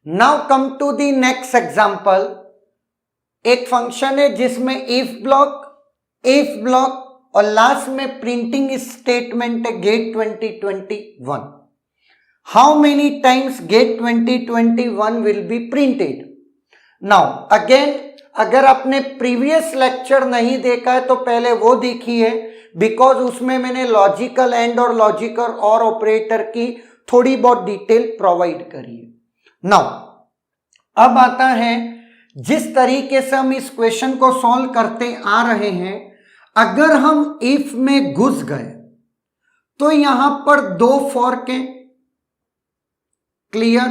Now come to the next example. एक function है जिसमें इफ ब्लॉक और लास्ट में प्रिंटिंग स्टेटमेंट है get 2021। How many times gate 2021 will be printed. Now again, अगर आपने प्रीवियस लेक्चर नहीं देखा है तो पहले वो देखिए, बिकॉज उसमें मैंने लॉजिकल एंड और लॉजिकल और ऑपरेटर की थोड़ी बहुत डिटेल प्रोवाइड करी है। नाउ अब आता है, जिस तरीके से हम इस क्वेश्चन को सॉल्व करते आ रहे हैं, अगर हम इफ में घुस गए तो यहां पर दो फॉर्क हैं। क्लियर?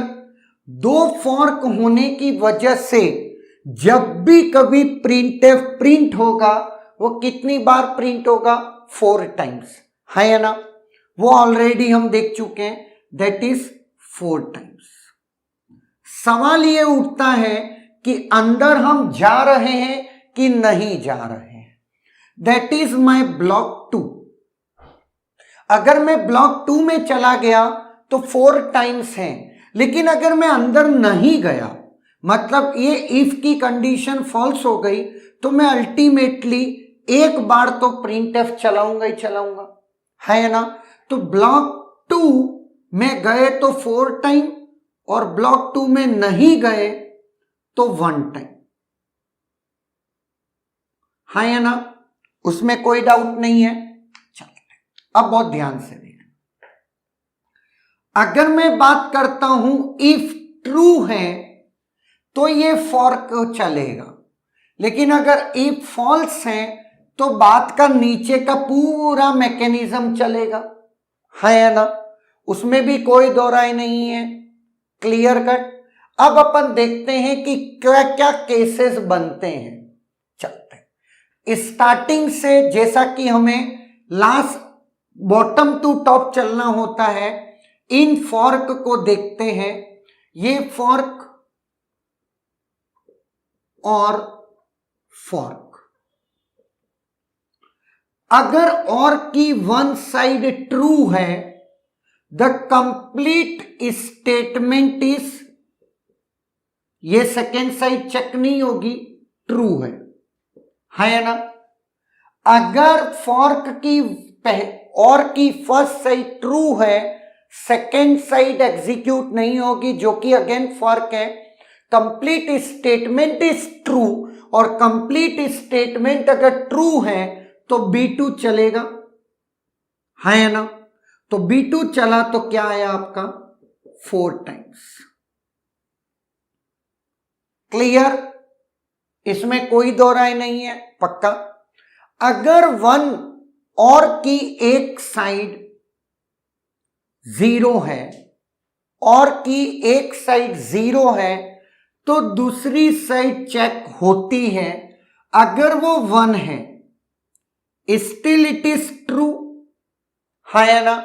दो फॉर्क होने की वजह से जब भी कभी प्रिंटफ प्रिंट होगा वो कितनी बार प्रिंट होगा? 4 टाइम्स, है या ना? वो ऑलरेडी हम देख चुके हैं, दैट इज 4 टाइम्स। सवाल ये उठता है कि अंदर हम जा रहे हैं कि नहीं जा रहे हैं। That is my block 2। अगर मैं ब्लॉक 2 में चला गया तो 4 टाइम्स हैं, लेकिन अगर मैं अंदर नहीं गया, मतलब ये इफ की कंडीशन फॉल्स हो गई, तो मैं अल्टीमेटली एक बार तो प्रिंटफ चलाऊंगा ही चलाऊंगा, है ना? तो ब्लॉक 2 में गए तो 4 टाइम और ब्लॉक 2 में नहीं गए तो 1 टाइम, है या ना? उसमें कोई डाउट नहीं है। चलो अब बहुत ध्यान से देखना। अगर मैं बात करता हूं इफ ट्रू है तो ये फॉर्क चलेगा, लेकिन अगर इफ फॉल्स है तो बात का नीचे का पूरा मैकेनिज्म चलेगा, है या ना? उसमें भी कोई दो राय नहीं है। Clear cut? अब अपन देखते हैं कि क्या क्या केसेस बनते हैं। चलते हैं स्टार्टिंग से, जैसा कि हमें लास्ट बॉटम टू टॉप चलना होता है। इन फॉर्क को देखते हैं, ये फॉर्क और फॉर्क। अगर और की वन साइड ट्रू है, द कंप्लीट स्टेटमेंट इज, ये सेकेंड साइड चेक नहीं होगी, ट्रू है ना? अगर फॉर्क की और की फर्स्ट साइड ट्रू है, सेकेंड साइड एग्जीक्यूट नहीं होगी, जो कि अगेन फॉर्क है। कंप्लीट स्टेटमेंट इज ट्रू, और कंप्लीट स्टेटमेंट अगर ट्रू है तो B2 चलेगा, है ना? तो B2 चला तो क्या आया आपका? 4 टाइम्स। क्लियर? इसमें कोई दो राय नहीं है, पक्का। अगर 1 और की एक साइड 0 है और की एक साइड 0 है तो दूसरी साइड चेक होती है। अगर वो 1 है, स्टिल इट इज ट्रू, है ना?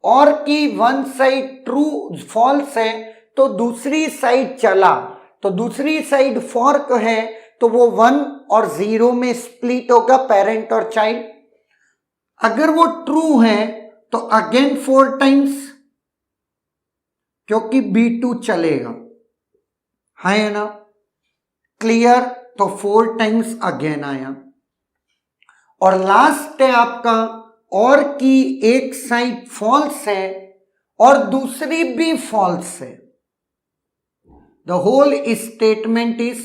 और की वन साइड ट्रू फॉल्स है तो दूसरी साइड चला, तो दूसरी साइड फॉर्क है तो वो 1 और 0 में स्प्लिट होगा, पेरेंट और चाइल्ड। अगर वो ट्रू है तो अगेन 4 टाइम्स, क्योंकि B2 चलेगा, है ना? क्लियर? तो 4 टाइम्स अगेन आया। और लास्ट है आपका, और की एक साइड फॉल्स है और दूसरी भी फॉल्स है, the whole statement is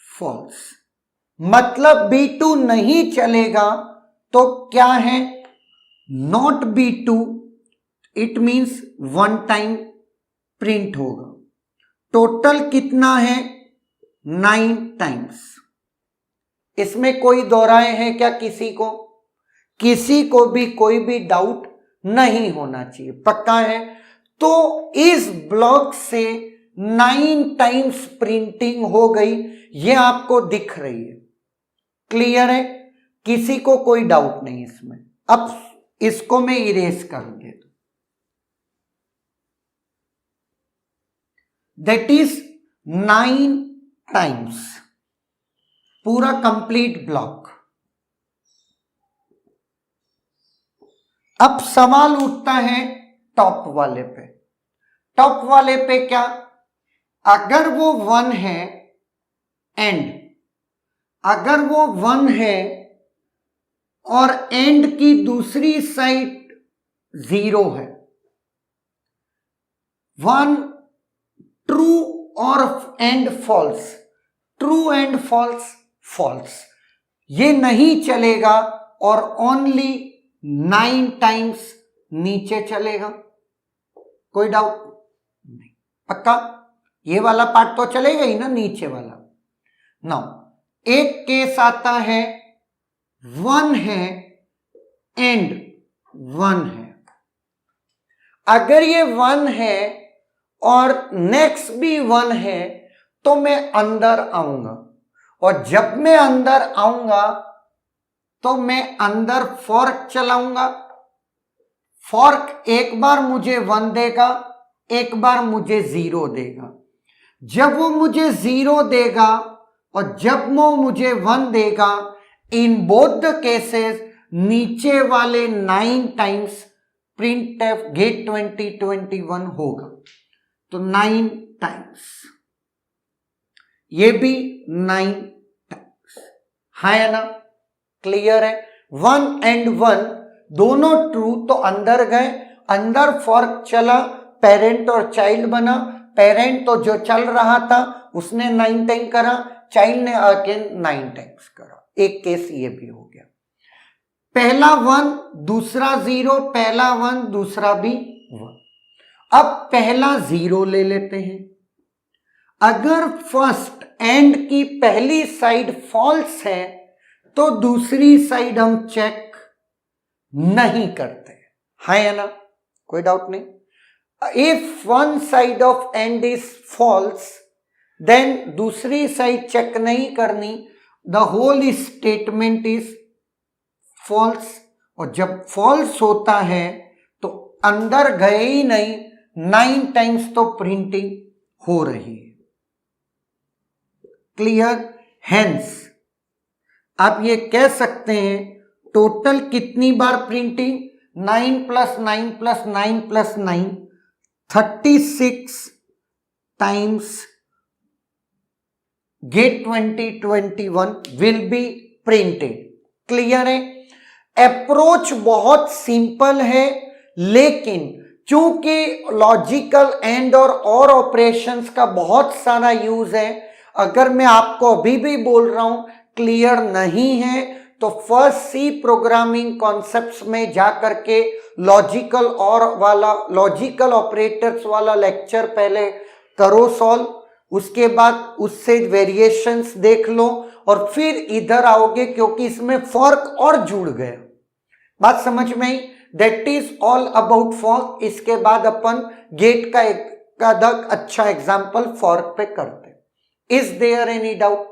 false. मतलब B2 नहीं चलेगा तो क्या है? Not B2, it means 1 time print होगा। टोटल कितना है? 9 टाइम्स। इसमें कोई दोहराए है क्या किसी को? किसी को भी कोई भी डाउट नहीं होना चाहिए, पक्का है? तो इस ब्लॉक से 9 टाइम्स प्रिंटिंग हो गई, ये आपको दिख रही है। क्लियर है? किसी को कोई डाउट नहीं इसमें। अब इसको मैं इरेज कर देता हूं। दैट इज 9 टाइम्स, पूरा कंप्लीट ब्लॉक। अब सवाल उठता है टॉप वाले पे। टॉप वाले पे क्या? अगर वो 1 है एंड अगर वो 1 है और एंड की दूसरी साइड 0 है, 1 ट्रू और and false, true and false, false, ये नहीं चलेगा और ओनली 9 टाइम्स नीचे चलेगा। कोई डाउट नहीं, पक्का? ये वाला पार्ट तो चलेगा ही ना, नीचे वाला। नाउ एक केस आता है 1 है एंड 1 है। अगर ये 1 है और नेक्स्ट भी 1 है तो मैं अंदर आऊंगा, और जब मैं अंदर आऊंगा तो मैं अंदर फॉर्क चलाऊंगा। फॉर्क एक बार मुझे 1 देगा, एक बार मुझे 0 देगा। जब वो मुझे 0 देगा और जब वो मुझे 1 देगा, इन बोथ द केसेस नीचे वाले 9 टाइम्स printf get 2021 होगा। तो 9 टाइम्स, ये भी 9 टाइम्स, है ना? क्लियर है? 1 एंड 1 दोनों ट्रू, तो अंदर गए, अंदर फॉर्क चला, पेरेंट और चाइल्ड बना। पेरेंट तो जो चल रहा था उसने 9 टाइम करा, चाइल्ड ने अगेन 9 टाइम्स करा। एक केस ये भी हो गया। पहला 1 दूसरा 0, पहला 1 दूसरा भी 1। अब पहला 0 ले लेते हैं। अगर फर्स्ट एंड की पहली साइड फॉल्स है तो दूसरी साइड हम चेक नहीं करते, है ना? कोई डाउट नहीं। If one side of and is false then दूसरी साइड चेक नहीं करनी, the whole statement is false. और जब फॉल्स होता है तो अंदर गए ही नहीं, 9 टाइम्स तो प्रिंटिंग हो रही है। क्लियर? हेंस आप ये कह सकते हैं टोटल कितनी बार printing? 9 + 9 + 9 + 9, 36 times gate 2021 will be printed. Clear है? अप्रोच बहुत सिंपल है, लेकिन चूंकि लॉजिकल एंड और ऑपरेशंस का बहुत सारा यूज है, अगर मैं आपको अभी भी बोल रहा हूं क्लियर नहीं है तो फर्स्ट सी प्रोग्रामिंग कॉन्सेप्ट्स में जाकर के लॉजिकल ऑपरेटर्स वाला लेक्चर पहले करो सॉल्व, उसके बाद उससे वेरिएशंस देख लो और फिर इधर आओगे, क्योंकि इसमें फॉर्क और जुड़ गया। बात समझ में आई? That is all about fork. इसके बाद अपन गेट का एक अच्छा एग्जाम्पल फॉर्क पे करते। Is there any doubt?